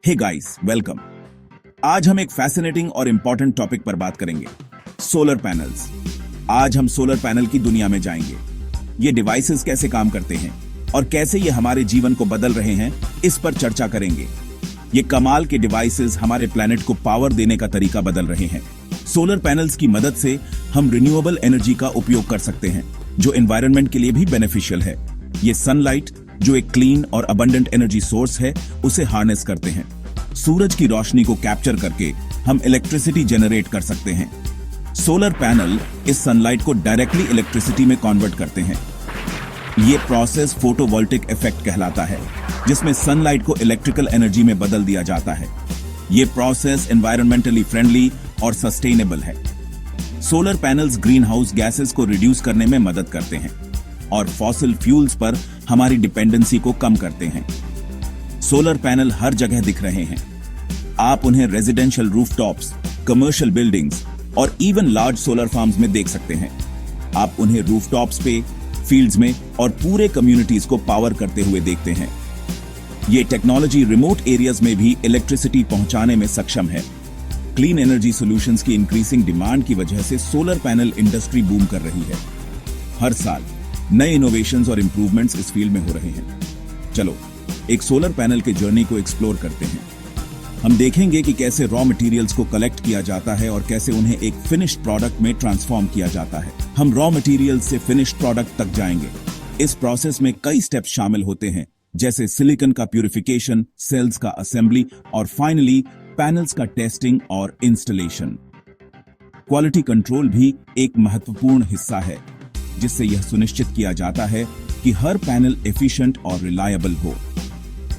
Hey guys, welcome. आज हम एक फैसिनेटिंग और इंपॉर्टेंट टॉपिक पर बात करेंगे, सोलर पैनल्स। आज हम सोलर पैनल की दुनिया में जाएंगे। ये डिवाइसेस कैसे काम करते हैं और कैसे ये हमारे जीवन को बदल रहे हैं, इस पर चर्चा करेंगे। ये कमाल के डिवाइसेस हमारे प्लेनेट को पावर देने का तरीका बदल रहे हैं। सोलर पैनल्स की मदद से हम रिन्यूएबल एनर्जी का उपयोग कर सकते हैं, जो एनवायरनमेंट के लिए भी बेनिफिशियल है। ये सनलाइट, जो एक क्लीन और अबंडेंट एनर्जी सोर्स है, उसे हार्नेस करते हैं। सूरज की रोशनी को कैप्चर करके हम इलेक्ट्रिसिटी जनरेट कर सकते हैं। सोलर पैनल इस सनलाइट को डायरेक्टली इलेक्ट्रिसिटी में कन्वर्ट करते हैं। ये प्रोसेस फोटोवोल्टिक इफेक्ट कहलाता है, जिसमें सनलाइट को इलेक्ट्रिकल एनर्जी में बदल दिया जाता है। ये प्रोसेस एनवायरमेंटली फ्रेंडली और सस्टेनेबल है। Solar panels green house gases को रिड्यूस करने में मदद करते हैं और फॉसिल फ्यूल्स पर हमारी डिपेंडेंसी को कम करते हैं। सोलर पैनल हर जगह दिख रहे हैं। आप उन्हें रेजिडेंशियल रूफटॉप्स, कमर्शियल बिल्डिंग्स और इवन लार्ज सोलर फार्म्स में देख सकते हैं। आप उन्हें रूफटॉप्स पे, फील्ड्स में और पूरे कम्युनिटीज को पावर करते हुए देखते हैं। ये टेक्नोलॉजी रिमोट एरियाज में भी इलेक्ट्रिसिटी पहुंचाने में सक्षम है। क्लीन एनर्जी सॉल्यूशंस की इंक्रीजिंग डिमांड की वजह से सोलर पैनल इंडस्ट्री बूम कर रही है। हर साल नए इनोवेशंस और इंप्रूवमेंट्स इस फील्ड में हो रहे हैं। चलो एक सोलर पैनल के जर्नी को एक्सप्लोर करते हैं। हम देखेंगे कि कैसे रॉ मटेरियल्स को कलेक्ट किया जाता है और कैसे उन्हें एक फिनिश्ड प्रोडक्ट में ट्रांसफॉर्म किया जाता है। हम रॉ मटेरियल्स से फिनिश्ड प्रोडक्ट तक जाएंगे। इस प्रोसेस में कई स्टेप्स शामिल होते हैं, जैसे सिलिकॉन का प्यूरिफिकेशन, सेल्स का असेंबली और फाइनली पैनल्स का टेस्टिंग और इंस्टॉलेशन। क्वालिटी कंट्रोल भी एक महत्वपूर्ण हिस्सा है, जिससे यह सुनिश्चित किया जाता है कि हर पैनल एफिशिएंट और रिलायबल हो।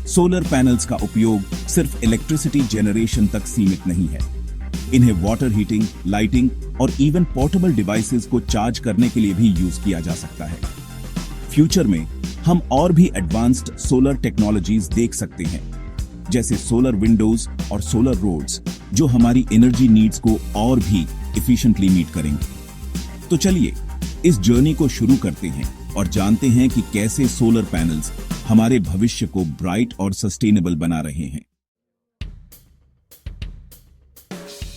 सोलर पैनल्स का उपयोग सिर्फ इलेक्ट्रिसिटी जनरेशन तक सीमित नहीं है। इन्हें वाटर हीटिंग, लाइटिंग और इवन पोर्टेबल डिवाइसेस को चार्ज करने के लिए भी यूज किया जा सकता है। फ्यूचर में हम और भी एडवांस्ड सोलर टेक्नोलॉजीज देख सकते हैं, जैसे सोलर विंडोज और सोलर रोड्स, जो हमारी एनर्जी नीड्स को और भी एफिशिएंटली मीट करेंगे। तो चलिए इस जर्नी को शुरू करते हैं और जानते हैं कि कैसे सोलर पैनल्स हमारे भविष्य को ब्राइट और सस्टेनेबल बना रहे हैं।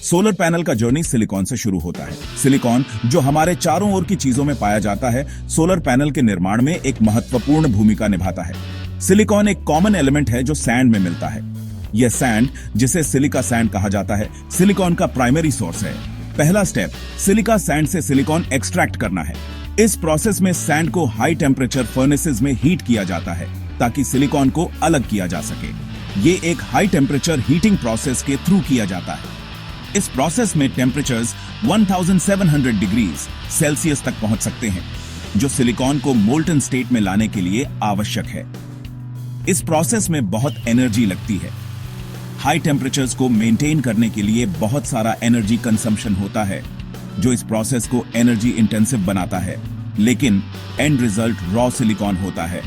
सोलर पैनल का जर्नी सिलिकॉन से शुरू होता है। सिलिकॉन, जो हमारे चारों ओर की चीजों में पाया जाता है, सोलर पैनल के निर्माण में एक महत्वपूर्ण भूमिका निभाता है। सिलिकॉन एक कॉमन एलिमेंट है जो सैंड में मिलता है। यह सैंड, जिसे सिलिका सैंड कहा जाता है, सिलिकॉन का प्राइमरी सोर्स है। पहला स्टेप सिलिका सैंड से सिलिकॉन एक्सट्रैक्ट करना है। इस प्रोसेस में सैंड को हाई टेम्परेचर फर्नेसेस में हीट किया जाता है ताकि सिलिकॉन को अलग किया जा सके। ये एक हाई टेम्परेचर हीटिंग प्रोसेस के थ्रू किया जाता है। इस प्रोसेस में टेम्परेचर्स 1700 डिग्रीज सेल्सियस तक पहुंच सकते हैं, जो सिलिकॉन को मोल्टन स्टेट में लाने के लिए आवश्यक है। इस प्रोसेस में बहुत एनर्जी लगती है। हाई टेम्परेचर्स को मेंटेन करने के लिए बहुत सारा एनर्जी कंजम्पशन होता है, जो इस प्रोसेस को एनर्जी इंटेंसिव बनाता है। लेकिन एंड रिजल्ट रॉ सिलिकॉन होता है।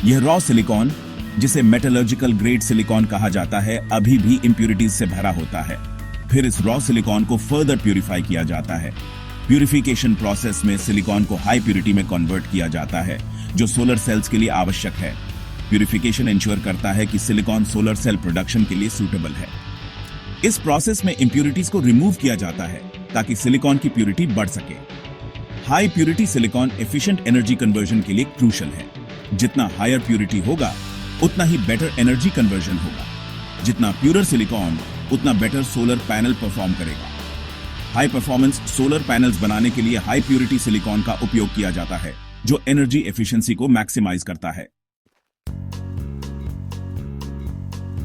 यह रॉ सिलिकॉन, जिसे मेटलर्जिकल ग्रेड सिलिकॉन कहा जाता है, अभी भी इंप्यूरिटीज से भरा होता है। फिर इस रॉ सिलिकॉन को फर्दर प्यूरिफाई किया जाता है। प्यूरिफिकेशन प्रोसेस में सिलिकॉन को हाई प्यूरिटी में कन्वर्ट किया जाता है, जो सोलर सेल्स के लिए आवश्यक है। प्यूरिफिकेशन इंश्योर करता है कि सिलिकॉन सोलर सेल प्रोडक्शन के लिए सूटेबल है। इस प्रोसेस में इंप्यूरिटीज को रिमूव किया जाता है ताकि सिलिकॉन की प्यूरिटी बढ़ सके। High purity silicon efficient energy conversion के लिए क्रूशियल है। जितना हायर प्यूरिटी होगा, उतना ही बेटर एनर्जी कन्वर्जन होगा। जितना प्यूरर सिलिकॉन, उतना बेटर सोलर पैनल परफॉर्म करेगा। हाई परफॉर्मेंस सोलर पैनल्स बनाने के लिए हाई प्यूरिटी सिलिकॉन का उपयोग किया जाता है, जो एनर्जी एफिशिएंसी को मैक्सिमाइज करता है।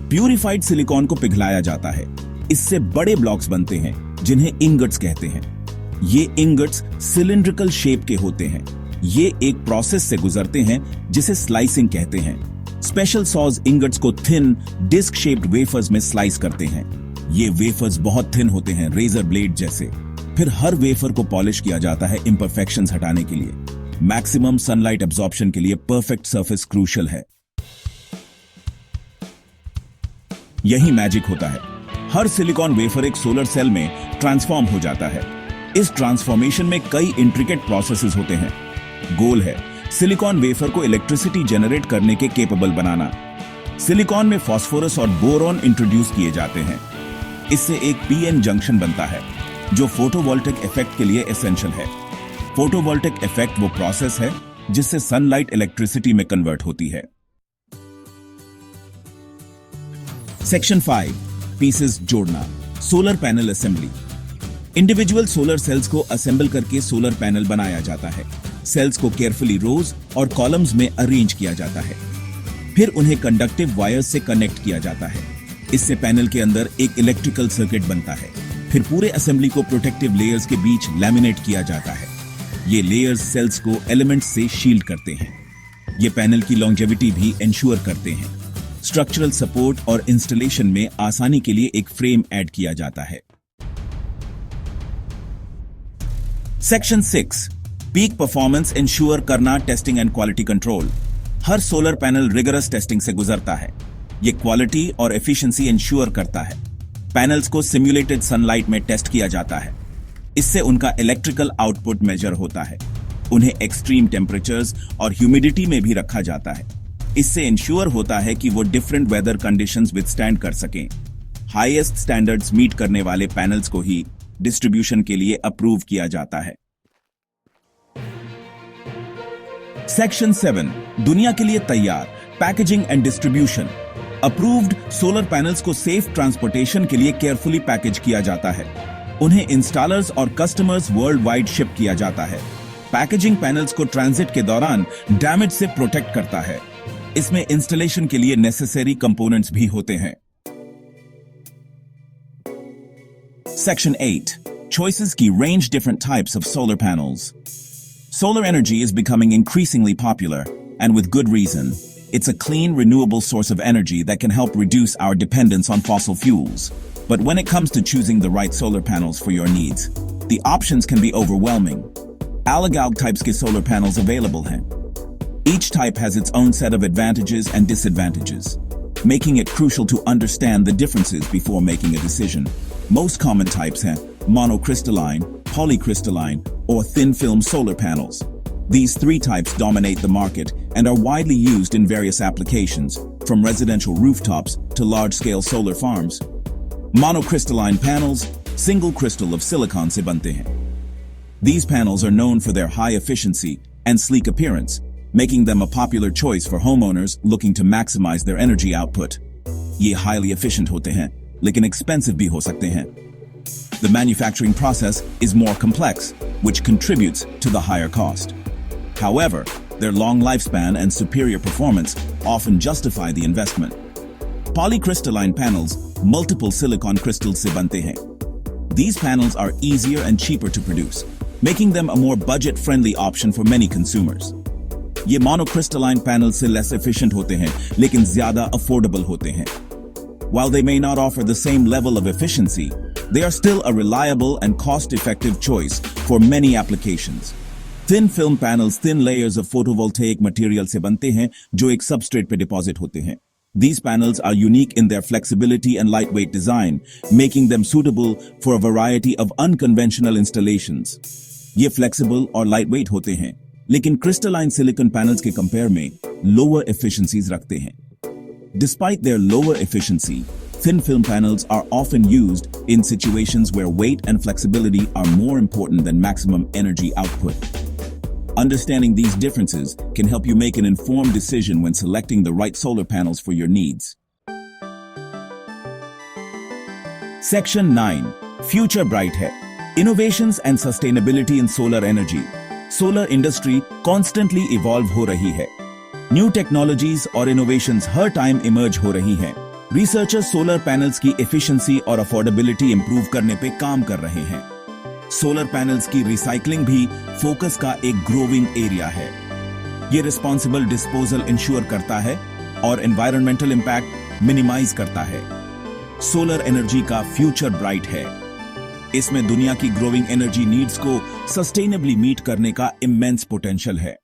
प्यूरिफाइड सिलिकॉन को पिघलाया जाता है। इससे बड़े ब्लॉक्स बनते हैं, जिन्हें इंगट्स कहते हैं। ये इंगट्स सिलिंड्रिकल शेप के होते हैं। ये एक प्रोसेस से गुजरते हैं जिसे स्लाइसिंग कहते हैं। स्पेशल सॉज इंगट्स को थिन डिस्क शेप्ड वेफर्स में स्लाइस करते हैं। ये वेफर्स बहुत थिन होते हैं, रेजर ब्लेड जैसे। फिर हर वेफर को पॉलिश किया जाता है इंपरफेक्शंस हटाने के लिए। मैक्सिमम सनलाइट एब्जॉर्प्शन के लिए परफेक्ट सरफेस क्रूशियल है। यही मैजिक होता है। हर सिलिकॉन वेफर एक सोलर सेल में ट्रांसफॉर्म हो जाता है। इस ट्रांसफॉर्मेशन में कई इंट्रिकेट प्रोसेसेस होते हैं। गोल है सिलिकॉन वेफर को इलेक्ट्रिसिटी जनरेट करने के केपेबल बनाना। सिलिकॉन में फास्फोरस और बोरॉन इंट्रोड्यूस किए जाते हैं। इससे एक पीएन जंक्शन बनता है जो फोटोवोल्टिक इफेक्ट के लिए एसेंशियल है। फोटोवोल्टिक इफेक्ट वो प्रोसेस है जिससे सनलाइट इलेक्ट्रिसिटी में कन्वर्ट होती है। सेक्शन 5 पीसेस जोड़ना, solar panel assembly. Individual solar cells को असेंबल करके सोलर पैनल बनाया जाता है। सेल्स को केयरफुली रोज और कॉलम्स में अरेंज किया जाता है, फिर उन्हें कंडक्टिव वायर्स से कनेक्ट किया जाता है। इससे पैनल के अंदर एक इलेक्ट्रिकल सर्किट बनता है। फिर पूरे असेंबली को प्रोटेक्टिव लेयर्स के बीच लैमिनेट किया जाता है। ये लेयर्स सेल्स को एलिमेंट्स से शील्ड करते हैं। ये पैनल की लॉन्जेविटी भी इंश्योर करते हैं। स्ट्रक्चरल सपोर्ट और इंस्टॉलेशन में आसानी के लिए एक फ्रेम ऐड किया जाता है। सेक्शन 6 पीक परफॉर्मेंस इंश्योर करना, testing and quality control. Her solar panel rigorous testing से गुजरता है। ये क्वालिटी और एफिशिएंसी इंश्योर करता है। पैनल्स को सिम्युलेटेड सनलाइट में टेस्ट किया जाता है। इससे उनका इलेक्ट्रिकल आउटपुट मेजर होता है। उन्हें एक्सट्रीम टेम्परेचर्स और ह्यूमिडिटी में भी रखा जाता है। इससे इंश्योर होता है कि वो डिफरेंट वेदर कंडीशंस विथस्टैंड कर सकें। हाईएस्ट स्टैंडर्ड्स मीट करने वाले पैनल्स को ही डिस्ट्रीब्यूशन के लिए अप्रूव किया जाता है। सेक्शन 7 दुनिया के लिए तैयार, packaging and distribution. Approved solar panels को सेफ ट्रांसपोर्टेशन के लिए केयरफुली पैकेज किया जाता है। उन्हें इंस्टॉलर्स और कस्टमर्स वर्ल्ड वाइड शिप किया जाता है। पैकेजिंग पैनल्स को ट्रांजिट के दौरान डैमेज से प्रोटेक्ट करता है। इसमें इंस्टॉलेशन के लिए नेसेसरी कंपोनेंट्स भी होते हैं। Section 8 Choices की range different types of solar panels. Solar energy is becoming increasingly popular, and with good reason. It's a clean, renewable source of energy that can help reduce our dependence on fossil fuels. But when it comes to choosing the right solar panels for your needs, the options can be overwhelming. Alagog types के solar panels available हैं. Each type has its own set of advantages and disadvantages, making it crucial to understand the differences before making a decision. Most common types हैं monocrystalline, polycrystalline, or thin film solar panels. These three types dominate the market and are widely used in various applications, from residential rooftops to large-scale solar farms. Monocrystalline panels, single crystal of silicon से बनते हैं. These panels are known for their high efficiency and sleek appearance, making them a popular choice for homeowners looking to maximize their energy output. ये highly efficient होते हैं, लेकिन expensive भी हो सकते हैं. The manufacturing process is more complex, which contributes to the higher cost. However, their long lifespan and superior performance often justify the investment. Polycrystalline panels, multiple silicon crystals से बनते हैं. These panels are easier and cheaper to produce, making them a more budget-friendly option for many consumers. ये monocrystalline panels से less efficient होते हैं, लेकिन ज़्यादा affordable होते हैं. While they may not offer the same level of efficiency, they are still a reliable and cost-effective choice for many applications. Thin film panels thin layers of photovoltaic material से बनते हैं जो एक substrate पे deposit होते हैं. These panels are unique in their flexibility and lightweight design, making them suitable for a variety of unconventional installations. ये flexible और lightweight होते हैं, लेकिन crystalline silicon panels के compare में lower efficiencies रखते हैं. Despite their lower efficiency, thin film panels are often used in situations where weight and flexibility are more important than maximum energy output. Understanding these differences can help you make an informed decision when selecting the right solar panels for your needs. Section 9 Future Bright है. Innovations and sustainability in solar energy. Solar industry constantly evolve हो रही है. New technologies और innovations हर time emerge हो रही हैं. Researchers solar panels की efficiency और affordability improve करने पे काम कर रहे हैं. सोलर पैनल्स की रिसाइकलिंग भी फोकस का एक ग्रोइंग एरिया है. ये रिस्पॉन्सिबल डिस्पोजल इंश्योर करता है और एनवायरमेंटल इंपैक्ट मिनिमाइज करता है. सोलर एनर्जी का फ्यूचर ब्राइट है. इसमें दुनिया की ग्रोइंग एनर्जी नीड्स को सस्टेनेबली मीट करने का इमेंस पोटेंशियल है.